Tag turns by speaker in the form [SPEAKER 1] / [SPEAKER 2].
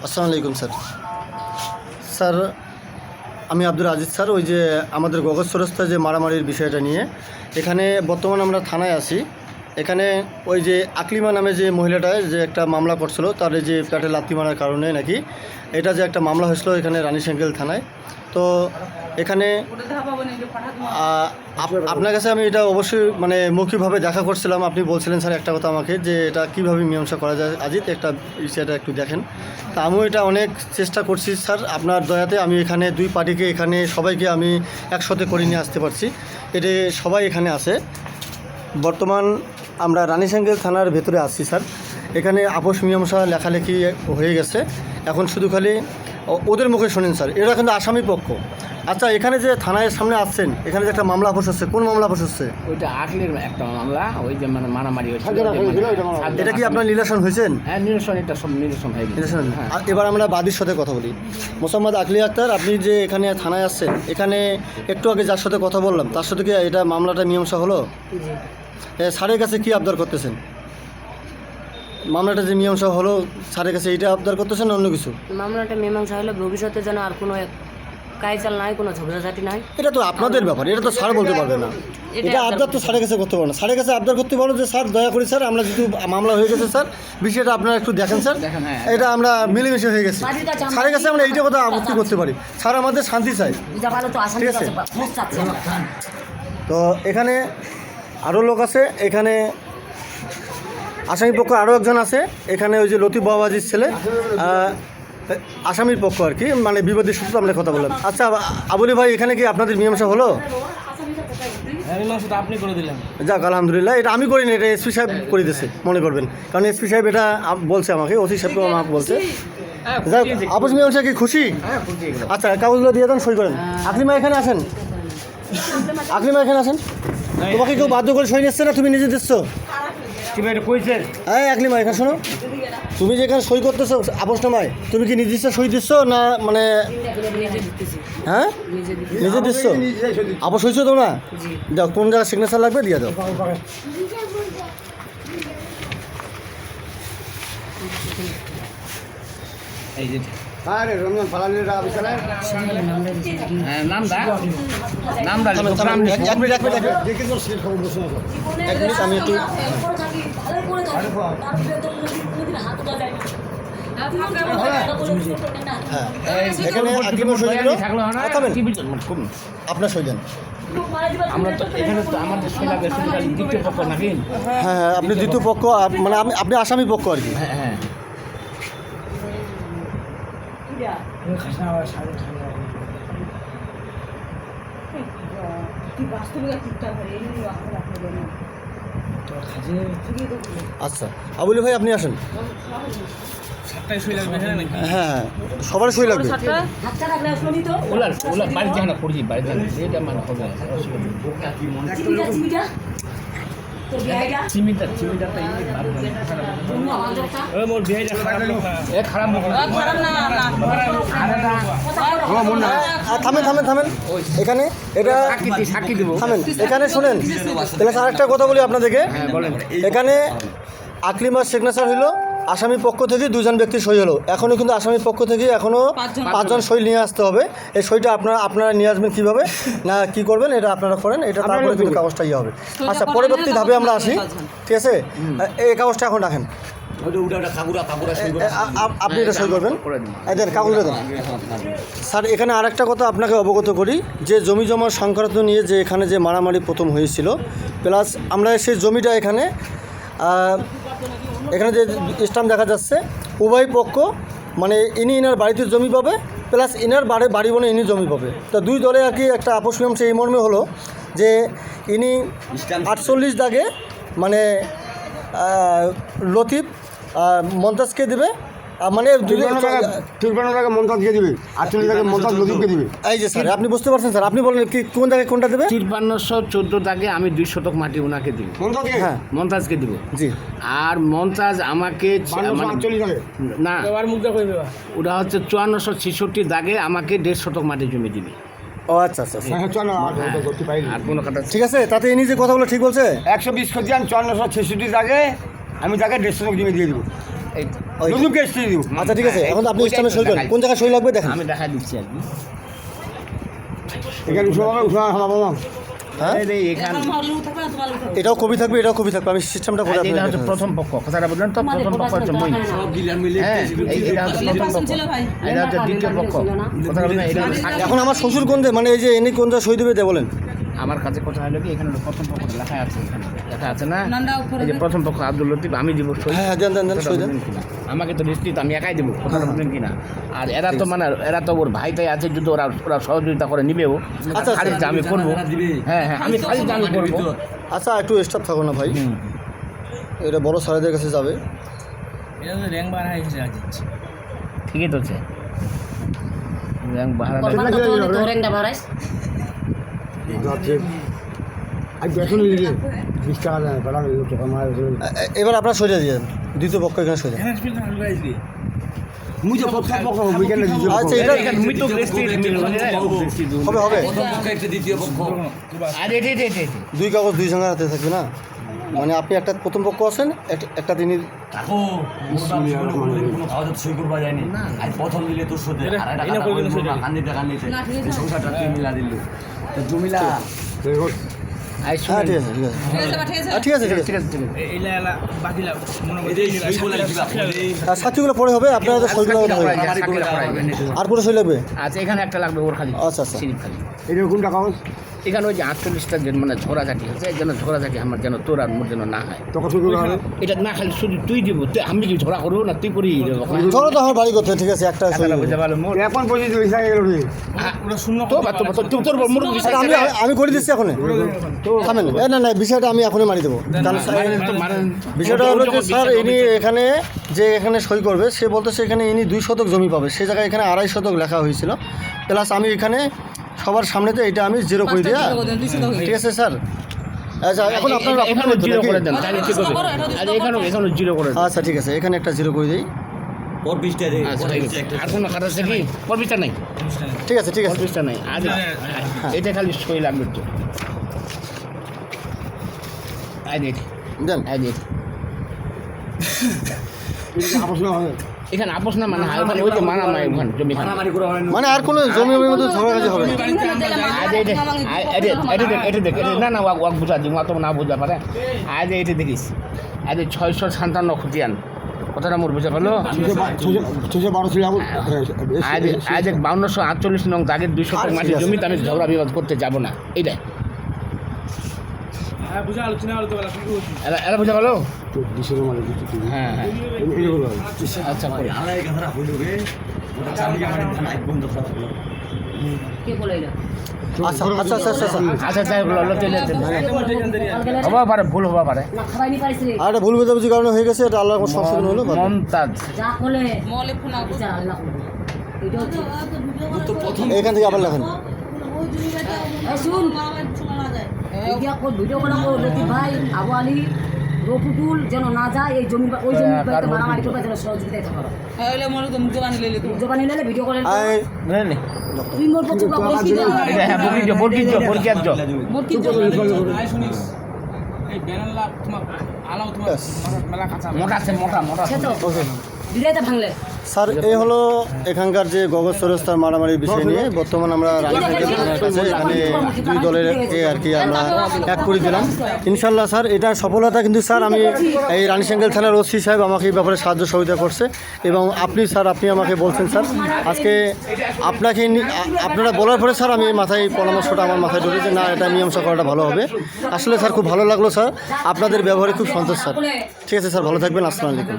[SPEAKER 1] আসসালামু আলাইকুম sir. Sir আমি আব্দুল আজিজ স্যার, ওই যে আমাদের গগজ চৌরাস্তায় যে মারামারির বিষয়টা নিয়ে এখানে বর্তমান আমরা থানায় আছি। এখানে ওই যে আকলিমা নামে যে মহিলাটায় যে একটা মামলা করছিল, তার যে পেটে লাথি মারার কারণে নাকি এটা যে একটা মামলা হয়েছিল এখানে রানীশঙ্কেল থানায়। তো এখানে আপনার কাছে আমি এটা অবশ্যই মানে মৌখিকভাবে দেখা করছিলাম। আপনি বলছিলেন স্যার একটা কথা আমাকে, যে এটা কীভাবে মীমাংসা করা যায় আজিত, একটা সেটা একটু দেখেন। তা আমিও এটা অনেক চেষ্টা করছি স্যার, আপনার দয়াতে আমি এখানে দুই পার্টিকে এখানে সবাইকে আমি একসাথে করে নিয়ে আসতে পারছি। এটা সবাই এখানে আছে। বর্তমান আমরা রানীশঙ্কেল থানার ভেতরে আসছি স্যার। এখানে আপোষ মীমাংসা লেখালেখি হয়ে গেছে, এখন শুধু খালি ওদের মুখে শোনেন স্যার, এরা কিন্তু আসামি পক্ষ। আচ্ছা, এখানে যে থানার সামনে আসছেন, এখানে যে একটা মামলা আপোষ হচ্ছে, কোন মামলা আপোষ হচ্ছে?
[SPEAKER 2] ওইটা আকলির একটা মামলা, ওই যে মানে মারামারি হয়েছে।
[SPEAKER 1] এটা কি আপনার নিরসন হয়েছেন?
[SPEAKER 2] হ্যাঁ, নিরসন, এটা সব নিরসন হয়ে গেছে।
[SPEAKER 1] নিরসন। এবার আমরা বাদীর সাথে কথা বলি। মোসাম্মদ আকলি আক্তার, আপনি যে এখানে থানায় আসছেন, এখানে একটু আগে যার সাথে কথা বললাম তার সাথে কি এটা মামলাটা মীমাংসা হলো? স্যারের কাছে কি আবদার করতেছেন? মামলাটা যে মীমাংসা হলো স্যারের কাছে এইটা আবদার করতেছেন না অন্য কিছু?
[SPEAKER 3] মামলাটা মীমাংসা হলে ভবিষ্যতে যেন আর কোনো কাইচাল নাই, কোনো ঝগড়াঝাটি নাই।
[SPEAKER 1] এটা তো আপনাদের ব্যাপার, এটা তো স্যার বলতে পারবে না। এটা আবদার তো স্যারের কাছে করতে পারো না। স্যারের কাছে আবদার করতে পারো যে স্যার দয়া করি স্যার, আমরা যেহেতু মামলা হয়ে গেছে স্যার, বিষয়টা আপনারা একটু দেখেন স্যার, এটা আমরা মিলেমিশে হয়ে গেছে। স্যারের কাছে আমরা এইটা কথা আপত্তি করতে পারি, স্যার আমাদের শান্তি চাই, ঠিক আছে? তো এখানে আরও লোক আছে, এখানে আসামির পক্ষ আরও একজন আছে। এখানে ওই যে লতিফ বাবাজির ছেলে আসামির পক্ষ আর কি, মানে বিবাদী সূত্রে আমরা কথা বললাম। আচ্ছা আবুলি ভাই, এখানে কি আপনাদের মীমাংসা হলো?
[SPEAKER 2] আপনি করে দিলেন।
[SPEAKER 1] যাক আলহামদুলিল্লাহ, এটা আমি করিনি, এটা এসপি সাহেব করে দিয়েছে মনে করবেন, কারণ এসপি সাহেব এটা বলছে আমাকে, ওসি সাহেব আমাকে বলছে। যাক, আপোষ মীমাংসা কি খুশি? আচ্ছা, কাগজগুলো দিয়ে দেন, সই করেন। আকলিমা এখানে আসেন, আকলিমা এখানে আসেন। তোমাকে কেউ বাধ্য করে সই নিচ্ছে না, তুমি নিজে দিচ্ছো? হ্যাঁ আকলিমা, এখানে শোনো, তুমি যেখানে সই করতেছো আপোষনামায়, তুমি কি নির্দিষ্ট সই দিচ্ছ না মানে? হ্যাঁ, নিজে দিচ্ছ? আপোষ হয়েছো তো না? দাও, কোন জায়গায় সিগনেচার লাগবে দিয়ে দাও।
[SPEAKER 2] এই যে
[SPEAKER 1] রমজান ফালানির আমি একটু এখানে আপনার সই দেন।
[SPEAKER 2] আমরা তো এখানে তো আমাদের সই লাগবে দ্বিতীয় পক্ষ নাকি?
[SPEAKER 1] হ্যাঁ, আপনি দ্বিতীয় পক্ষ, মানে আপনি আসামি পক্ষ আর কি।
[SPEAKER 2] হ্যাঁ,
[SPEAKER 1] আচ্ছা আবুলি ভাই, আপনি আসেন। হ্যাঁ, সবার সই লাগবে।
[SPEAKER 2] বাড়িতে না পড়ছি, বাড়িতে এটা মানে হবে
[SPEAKER 1] থামেন থামেন থামেন, এখানে এটা
[SPEAKER 2] সাক্ষী দেবো।
[SPEAKER 1] থামেন, এখানে শোনেন, তাহলে আরেকটা কথা বলি আপনাদেরকে। এখানে আকলিমার সিগনেচার হইলো, আসামি পক্ষ থেকে দুজন ব্যক্তি সই হলো, এখনও কিন্তু আসামির পক্ষ থেকে এখনও 5 জন সই নিয়ে আসতে হবে। এই সইটা আপনারা নিয়ে আসবেন কীভাবে না কী করবেন এটা আপনারা করেন, এটা তারপরে কিন্তু কাগজটা ইয়ে হবে। আচ্ছা, পরবর্তী ধাপে আমরা আসি, ঠিক আছে? এই কাগজটা এখন রাখেন, আপনি এটা সই করবেন, দেন কাগজটা দেন। স্যার, এখানে আরেকটা কথা আপনাকে অবগত করি, যে জমি জমার সংক্রান্ত নিয়ে যে এখানে যে মারামারি প্রথম হয়েছিল, প্লাস আমরা সেই জমিটা এখানে যে স্ট্যাম্প দেখা যাচ্ছে, উভয় পক্ষ মানে ইনার বাড়িতে জমি পাবে, প্লাস ইনার বাড়ি বনে ইনি জমি পাবে। তো দুই দলে আর কি একটা আপোষ মীমাংসা এই মর্মে হলো যে ইনি 48 দাগে মানে লতিফ মন্তাজকে দেবে, মানে
[SPEAKER 4] 53 টাকা মন্তাজকে দিবে, 48 টাকা মন্তাজ লতিফকে দিবে।
[SPEAKER 1] এই যে স্যার, আপনি বুঝতে পারছেন স্যার, আপনি বলেন কি কোন জায়গায় কোনটা দেবে?
[SPEAKER 2] 5314 দাগে আমি 2 শতক মাটি ওনাকে দিব,
[SPEAKER 1] হ্যাঁ
[SPEAKER 2] মন্তাজকে দিব।
[SPEAKER 1] জি,
[SPEAKER 2] আর মন্তাজ আমাকে না, ওটা হচ্ছে 5466 দাগে আমাকে 1.5 শতক মাটি জমি দিবে।
[SPEAKER 1] ও আচ্ছা আচ্ছা,
[SPEAKER 2] আর কোনো কথা
[SPEAKER 1] ঠিক আছে। তাতে ইনি যে কথাগুলো ঠিক বলছে,
[SPEAKER 4] 120 কেজি 5466 দাগে আমি তাকে 150 জমি দিয়ে দিব।
[SPEAKER 2] এই
[SPEAKER 1] ওই-
[SPEAKER 4] নতুন কেস দিব
[SPEAKER 1] আচ্ছা ঠিক আছে, এখন আপনি স্ট্যাম্পে সই করেন, কোন জায়গায় সই লাগবে দেখেন।
[SPEAKER 2] আমি দেখা দিচ্ছি আর কি।
[SPEAKER 4] এখানে উঠা হালাবো না
[SPEAKER 1] হ্যাঁ,
[SPEAKER 2] এই এখানে
[SPEAKER 1] এটাও কপি থাকবে, এটাও কপি থাকবে, আমি সিস্টেমটা করে
[SPEAKER 2] এটা
[SPEAKER 1] আপনাকে
[SPEAKER 2] হচ্ছে
[SPEAKER 1] দেখাচ্ছি।
[SPEAKER 2] প্রথম পক্ষ, কথাটা বললেন তো, প্রথম পক্ষ হচ্ছে মই। হ্যাঁ, এটা হচ্ছে প্রথম পক্ষ, এটা হচ্ছে দ্বিতীয় পক্ষ, কথাটা বললেন। এটা হচ্ছে সাক্ষী।
[SPEAKER 1] এখন আমার শ্বশুর কোন মানে এই যে এনে কোন জায়গায় সই দেবে দে বলেন।
[SPEAKER 2] আমার কাছে কথা হলো কি, এখানে প্রথম পক্ষ লেখা আছে, এখানে লেখা আছে না, এই যে প্রথম পক্ষ আব্দুল লতিফ, আমি দিব সই।
[SPEAKER 1] হ্যাঁ দেন দেন দেন, সই দেন।
[SPEAKER 2] আমাকে তো নিশ্চিত আমি একাই দেবো, কথাটা বললেন কিনা। আর এরা তো মানে এরা তো ওর ভাইটাই আছে, যদি ওরা ওরা সহযোগিতা করে নিবেও,
[SPEAKER 1] আচ্ছা,
[SPEAKER 2] খারিজটা আমি করবো। হ্যাঁ হ্যাঁ, আমি খারিজটা আমি করবো।
[SPEAKER 1] আচ্ছা একটু স্টাফ থাকো না ভাই, এটা বড় স্যারেদের কাছে যাবে।
[SPEAKER 2] ঠিকই তো আছে, র্যাঙ্ক বাহারা
[SPEAKER 3] কল্পনা কত হলে তো র্যাঙ্কটা বাড়াইস?
[SPEAKER 4] আর বেতন লিখে 20 টাকা দেয় বেড়া টাকা মার
[SPEAKER 1] এবার আপনার সইটা দিয়ে দেন, দ্বিতীয় পক্ষ এখানে সই দেন।
[SPEAKER 4] মুঝে প্রথম পক্ষ উইকেন্ডে দিতে
[SPEAKER 1] আচ্ছা এটা
[SPEAKER 2] মুই তো বেশি
[SPEAKER 1] হবে হবে,
[SPEAKER 2] আরে রে রে রে
[SPEAKER 1] দুই কাগজ দুই সঙ্গে হাতে থাকবে না, মানে আপনি একটা প্রথম পক্ষ আছেন, একটা তিনি
[SPEAKER 5] প্রথম দিলে তোর সাথে সংসারটা তুই মিলা দিল জমিলা
[SPEAKER 2] আই
[SPEAKER 1] হ্যাঁ
[SPEAKER 2] শুনে
[SPEAKER 1] ঠিক আছে ঠিক আছে ঠিক আছে ঠিক আছে ঠিক আছে। আর সাক্ষীগুলো পরে হবে, আপনারা তো সইগুলো হবে। আর পুরো সই লাগবে?
[SPEAKER 2] আচ্ছা, এখানে একটা লাগবে ওর খালি,
[SPEAKER 1] আচ্ছা আচ্ছা
[SPEAKER 2] সিরিপ খালি।
[SPEAKER 4] এরকম টাকা
[SPEAKER 2] এখানে ওই যে 48টা যে মানে ঝগড়াঝাটি হচ্ছে, এই জন্য ঝগড়াঝাটি আমার যেন তোর আর মোর যেন না হয়।
[SPEAKER 4] টাকা শুরু হবে
[SPEAKER 2] এটা না খালি শুধু তুই দিব, আমি কি ঝগড়া করবো না, তুই করি
[SPEAKER 1] চলো তো আমার বাড়ি করতে, ঠিক আছে একটা সই লাগবে।
[SPEAKER 2] বুঝতে পারলো মোর
[SPEAKER 4] এখন পর্যন্ত পয়সা গেল রে
[SPEAKER 2] তোর মোর
[SPEAKER 1] আচ্ছা, আমি করে দিচ্ছি এখন, থামেন। না না বিষয়টা আমি এখনই মারি দেবো, কারণ বিষয়টা হলো যে স্যার ইনি এখানে যে এখানে সই করবে, সে বলতেছে এখানে ইনি 2 শতক জমি পাবে, সে জায়গায় এখানে 2.5 শতক লেখা হয়েছিল, প্লাস আমি এখানে সবার সামনেতে এটা আমি 0 করে দিয়া, ঠিক আছে স্যার। আচ্ছা এখন আপনার
[SPEAKER 2] এখানে জিরো করে দেন, তাহলে ঠিক হবে। আর এখানেও জিরো করে দেন।
[SPEAKER 1] আচ্ছা ঠিক আছে, এখানে একটা 0 করে দিই।
[SPEAKER 5] ওর 20টা দে
[SPEAKER 2] আচ্ছা ঠিক আছে, আর কোনো খাতা আছে কি? পরবিটা নাই,
[SPEAKER 1] ঠিক আছে ঠিক আছে,
[SPEAKER 2] পরবিটা নাই। আজ এটা খালি সই লাগবে তো। আই দেখ,
[SPEAKER 1] দেন।
[SPEAKER 2] আই দেখ,
[SPEAKER 4] আপোষ না হবে
[SPEAKER 2] এখানে আপোষ না মানে ওখানে ওই যে মারামারি ওখানে জমি খানা।
[SPEAKER 1] মানে আর কোনো জমির মধ্যে ঝগড়াঝাটি হবে না।
[SPEAKER 2] আজ এটা দেখ, না না ওয়াক বুঝা দিই, অত না বুঝা পারে। আজ এটা দেখিস, আজ 657 খুঁটিয়ান, কথাটা মোর বুঝা পারলো।
[SPEAKER 4] 612 ছিল
[SPEAKER 2] আজ 5248 নং দাগের 200 মাটি জমিতে আমি ঝগড়া বিবাদ করতে যাব না, এইটাই এরা বুঝা পারলো। হ্যাঁ হ্যাঁ আচ্ছা করে।
[SPEAKER 5] আলাই কথাটা হইল রে ওটা চাবি আমার ধান এক বন্ধ করা হলো
[SPEAKER 3] কে বলে এটা?
[SPEAKER 1] আচ্ছা আচ্ছা আচ্ছা আচ্ছা
[SPEAKER 2] আচ্ছা তাই হবা পারে, ভুল হবা পারে।
[SPEAKER 3] না খাবাইনি পারিস রে।
[SPEAKER 1] আর একটা ভুল বোঝাবুঝি কারণে হয়ে গেছে, এটা আল্লাহর সংশোধন হলো।
[SPEAKER 2] মমতাজ
[SPEAKER 3] যা বলে মলে ফোন আচ্ছা আল্লাহ করবে। এটা হচ্ছে
[SPEAKER 1] এখান থেকে আবার লেখেন।
[SPEAKER 3] এই শুন ভিডিও কল ভিডিও কল করো লতিফ ভাই, আবু আলী, রফিকুল যেন না যায় এই জমি ওই জমি বাড়িতে মারামারি করবে, যেন সহযোগিতা করো।
[SPEAKER 6] হলে মনে তো মুখে বানিয়ে লেলে
[SPEAKER 3] জবানি নিলে ভিডিও কল
[SPEAKER 1] আয়
[SPEAKER 2] নে
[SPEAKER 3] তুই মোর পক্ষে বলছি না
[SPEAKER 2] হ্যাঁ বর্গিজ
[SPEAKER 3] মোর কি
[SPEAKER 6] আই শুনিস এই ব্যানারলা তোমার আলাও তোমার
[SPEAKER 1] ব্যাস।
[SPEAKER 6] মেলা কাঁচা
[SPEAKER 2] মোটা আছে, মোটা
[SPEAKER 3] সে তো দিদাইতে ভাঙলে
[SPEAKER 1] স্যার, এই হলো এখানকার যে গগজ সরস্তার মারামারির বিষয় নিয়ে বর্তমান আমরা রাজনীতি থানার কাছে এখানে 2 দলের আর কি আমরা এক করে দিলাম। ইনশাল্লাহ স্যার এটা সফলতা, কিন্তু স্যার আমি এই রানীশঙ্গেল থানার ওসি সাহেব আমাকে এই ব্যাপারে সাহায্য সহযোগিতা করছে, এবং আপনি স্যার আপনি আমাকে বলছেন স্যার আজকে আপনাকে আপনারা বলার পরে স্যার আমি মাথায় পরামর্শটা আমার মাথায় ঢুকেছে, না এটা মীমাংসা করাটা ভালো হবে। আসলে স্যার খুব ভালো লাগলো স্যার, আপনাদের ব্যবহারে খুব সন্তোষ স্যার। ঠিক আছে স্যার, ভালো থাকবেন, আসসালামু আলাইকুম।